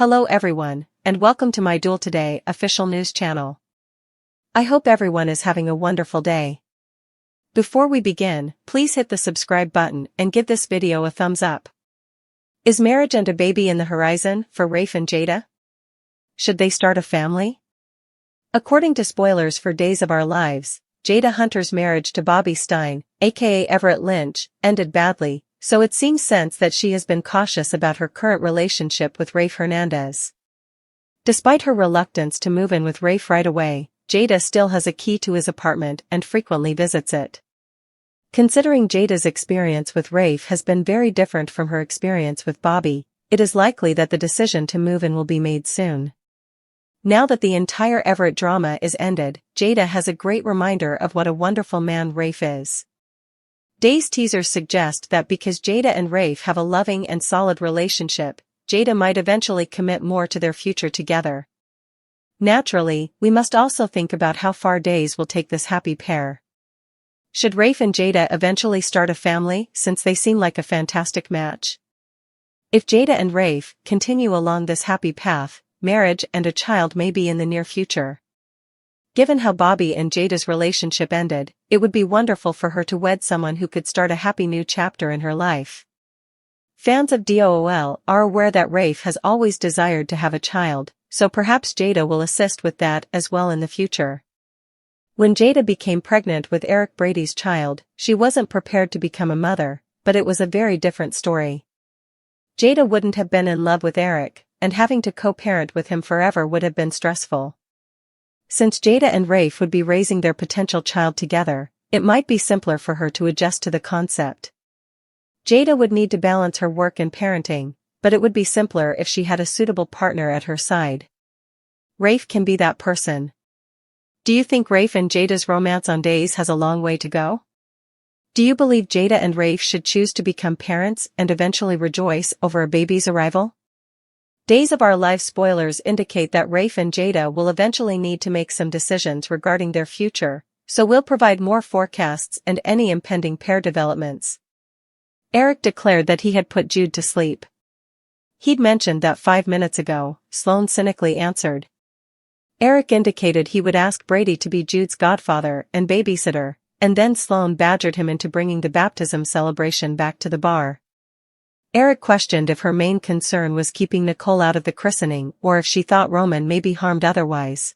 Hello everyone, and welcome to my Duel Today official news channel. I hope everyone is having a wonderful day. Before we begin, please hit the subscribe button and give this video a thumbs up. Is marriage and a baby in the horizon for Rafe and Jada? Should they start a family? According to spoilers for Days of Our Lives, Jada Hunter's marriage to Bobby Stein, aka Everett Lynch, ended badly, so it seems sense that she has been cautious about her current relationship with Rafe Hernandez. Despite her reluctance to move in with Rafe right away, Jada still has a key to his apartment and frequently visits it. Considering Jada's experience with Rafe has been very different from her experience with Bobby, it is likely that the decision to move in will be made soon. Now that the entire Everett drama is ended, Jada has a great reminder of what a wonderful man Rafe is. Days teasers suggest that because Jada and Rafe have a loving and solid relationship, Jada might eventually commit more to their future together. Naturally, we must also think about how far Days will take this happy pair. Should Rafe and Jada eventually start a family, since they seem like a fantastic match? If Jada and Rafe continue along this happy path, marriage and a child may be in the near future. Given how Bobby and Jada's relationship ended, it would be wonderful for her to wed someone who could start a happy new chapter in her life. Fans of DOOL are aware that Rafe has always desired to have a child, so perhaps Jada will assist with that as well in the future. When Jada became pregnant with Eric Brady's child, she wasn't prepared to become a mother, but it was a very different story. Jada wouldn't have been in love with Eric, and having to co-parent with him forever would have been stressful. Since Jada and Rafe would be raising their potential child together, it might be simpler for her to adjust to the concept. Jada would need to balance her work and parenting, but it would be simpler if she had a suitable partner at her side. Rafe can be that person. Do you think Rafe and Jada's romance on Days has a long way to go? Do you believe Jada and Rafe should choose to become parents and eventually rejoice over a baby's arrival? Days of Our Lives spoilers indicate that Rafe and Jada will eventually need to make some decisions regarding their future, so we'll provide more forecasts and any impending pair developments. Eric declared that he had put Jude to sleep. He'd mentioned that 5 minutes ago, Sloan cynically answered. Eric indicated he would ask Brady to be Jude's godfather and babysitter, and then Sloan badgered him into bringing the baptism celebration back to the bar. Eric questioned if her main concern was keeping Nicole out of the christening or if she thought Roman may be harmed otherwise.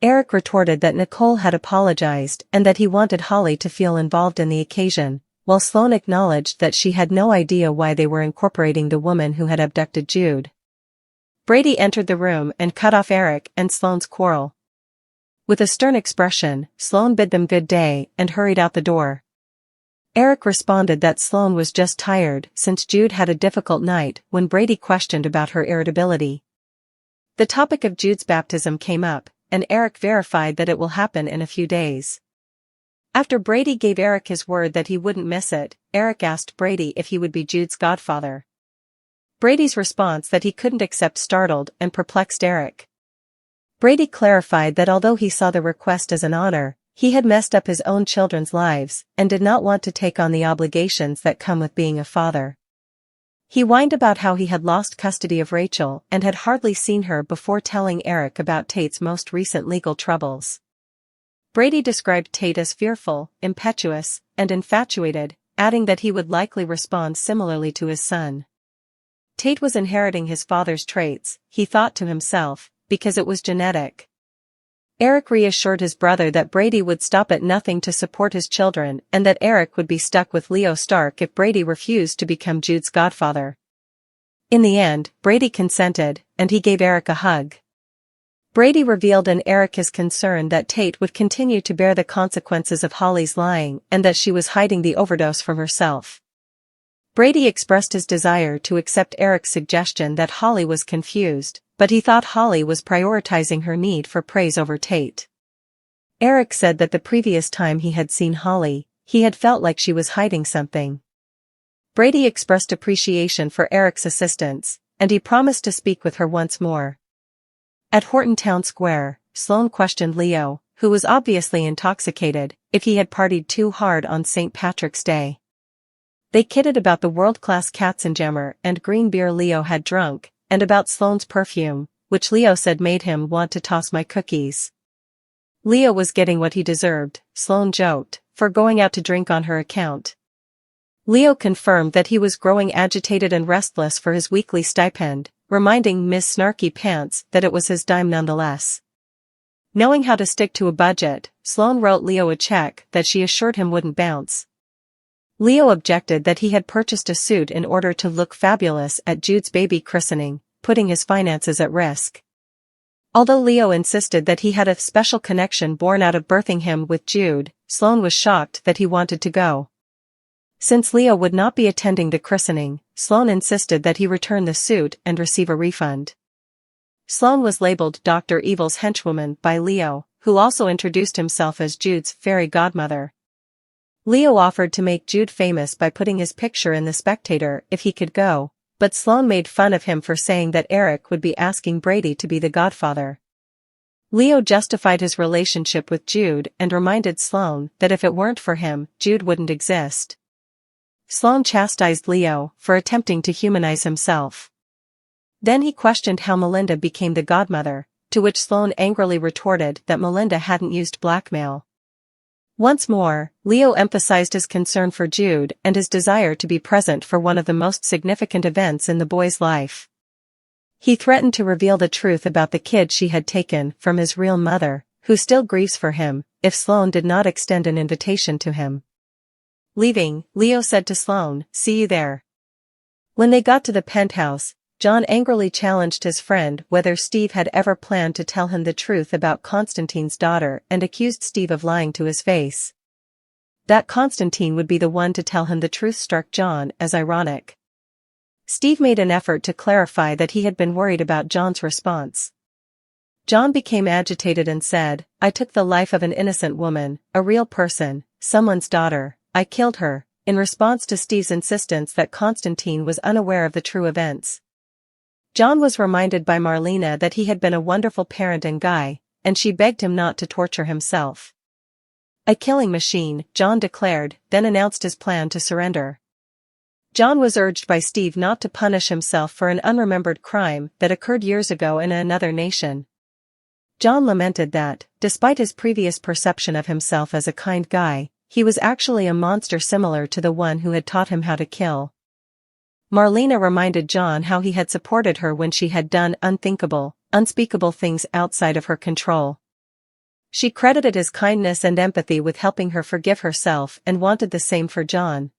Eric retorted that Nicole had apologized and that he wanted Holly to feel involved in the occasion, while Sloan acknowledged that she had no idea why they were incorporating the woman who had abducted Jude. Brady entered the room and cut off Eric and Sloan's quarrel. With a stern expression, Sloan bid them good day and hurried out the door. Eric responded that Sloan was just tired since Jude had a difficult night when Brady questioned about her irritability. The topic of Jude's baptism came up, and Eric verified that it will happen in a few days. After Brady gave Eric his word that he wouldn't miss it, Eric asked Brady if he would be Jude's godfather. Brady's response that he couldn't accept startled and perplexed Eric. Brady clarified that although he saw the request as an honor, he had messed up his own children's lives and did not want to take on the obligations that come with being a father. He whined about how he had lost custody of Rachel and had hardly seen her before telling Eric about Tate's most recent legal troubles. Brady described Tate as fearful, impetuous, and infatuated, adding that he would likely respond similarly to his son. Tate was inheriting his father's traits, he thought to himself, because it was genetic. Eric reassured his brother that Brady would stop at nothing to support his children and that Eric would be stuck with Leo Stark if Brady refused to become Jude's godfather. In the end, Brady consented, and he gave Eric a hug. Brady revealed in Eric his concern that Tate would continue to bear the consequences of Holly's lying and that she was hiding the overdose from herself. Brady expressed his desire to accept Eric's suggestion that Holly was confused, but he thought Holly was prioritizing her need for praise over Tate. Eric said that the previous time he had seen Holly, he had felt like she was hiding something. Brady expressed appreciation for Eric's assistance, and he promised to speak with her once more. At Horton Town Square, Sloan questioned Leo, who was obviously intoxicated, if he had partied too hard on St. Patrick's Day. They kidded about the world-class Katzenjammer and green beer Leo had drunk, and about Sloane's perfume, which Leo said made him want to toss my cookies. Leo was getting what he deserved, Sloane joked, for going out to drink on her account. Leo confirmed that he was growing agitated and restless for his weekly stipend, reminding Miss Snarky Pants that it was his dime nonetheless. Knowing how to stick to a budget, Sloane wrote Leo a check that she assured him wouldn't bounce. Leo objected that he had purchased a suit in order to look fabulous at Jude's baby christening, putting his finances at risk. Although Leo insisted that he had a special connection born out of birthing him with Jude, Sloane was shocked that he wanted to go. Since Leo would not be attending the christening, Sloane insisted that he return the suit and receive a refund. Sloane was labeled Dr. Evil's henchwoman by Leo, who also introduced himself as Jude's fairy godmother. Leo offered to make Jude famous by putting his picture in The Spectator if he could go, but Sloane made fun of him for saying that Eric would be asking Brady to be the godfather. Leo justified his relationship with Jude and reminded Sloane that if it weren't for him, Jude wouldn't exist. Sloane chastised Leo for attempting to humanize himself. Then he questioned how Melinda became the godmother, to which Sloane angrily retorted that Melinda hadn't used blackmail. Once more, Leo emphasized his concern for Jude and his desire to be present for one of the most significant events in the boy's life. He threatened to reveal the truth about the kid she had taken from his real mother, who still grieves for him, if Sloane did not extend an invitation to him. Leaving, Leo said to Sloane, "See you there." When they got to the penthouse, John angrily challenged his friend whether Steve had ever planned to tell him the truth about Constantine's daughter and accused Steve of lying to his face. That Constantine would be the one to tell him the truth struck John as ironic. Steve made an effort to clarify that he had been worried about John's response. John became agitated and said, "I took the life of an innocent woman, a real person, someone's daughter. I killed her," in response to Steve's insistence that Constantine was unaware of the true events. John was reminded by Marlena that he had been a wonderful parent and guy, and she begged him not to torture himself. "A killing machine," John declared, then announced his plan to surrender. John was urged by Steve not to punish himself for an unremembered crime that occurred years ago in another nation. John lamented that, despite his previous perception of himself as a kind guy, he was actually a monster similar to the one who had taught him how to kill. Marlena reminded John how he had supported her when she had done unthinkable, unspeakable things outside of her control. She credited his kindness and empathy with helping her forgive herself and wanted the same for John.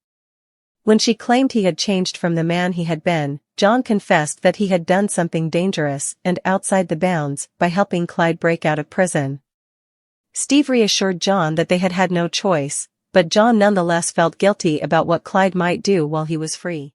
When she claimed he had changed from the man he had been, John confessed that he had done something dangerous and outside the bounds by helping Clyde break out of prison. Steve reassured John that they had had no choice, but John nonetheless felt guilty about what Clyde might do while he was free.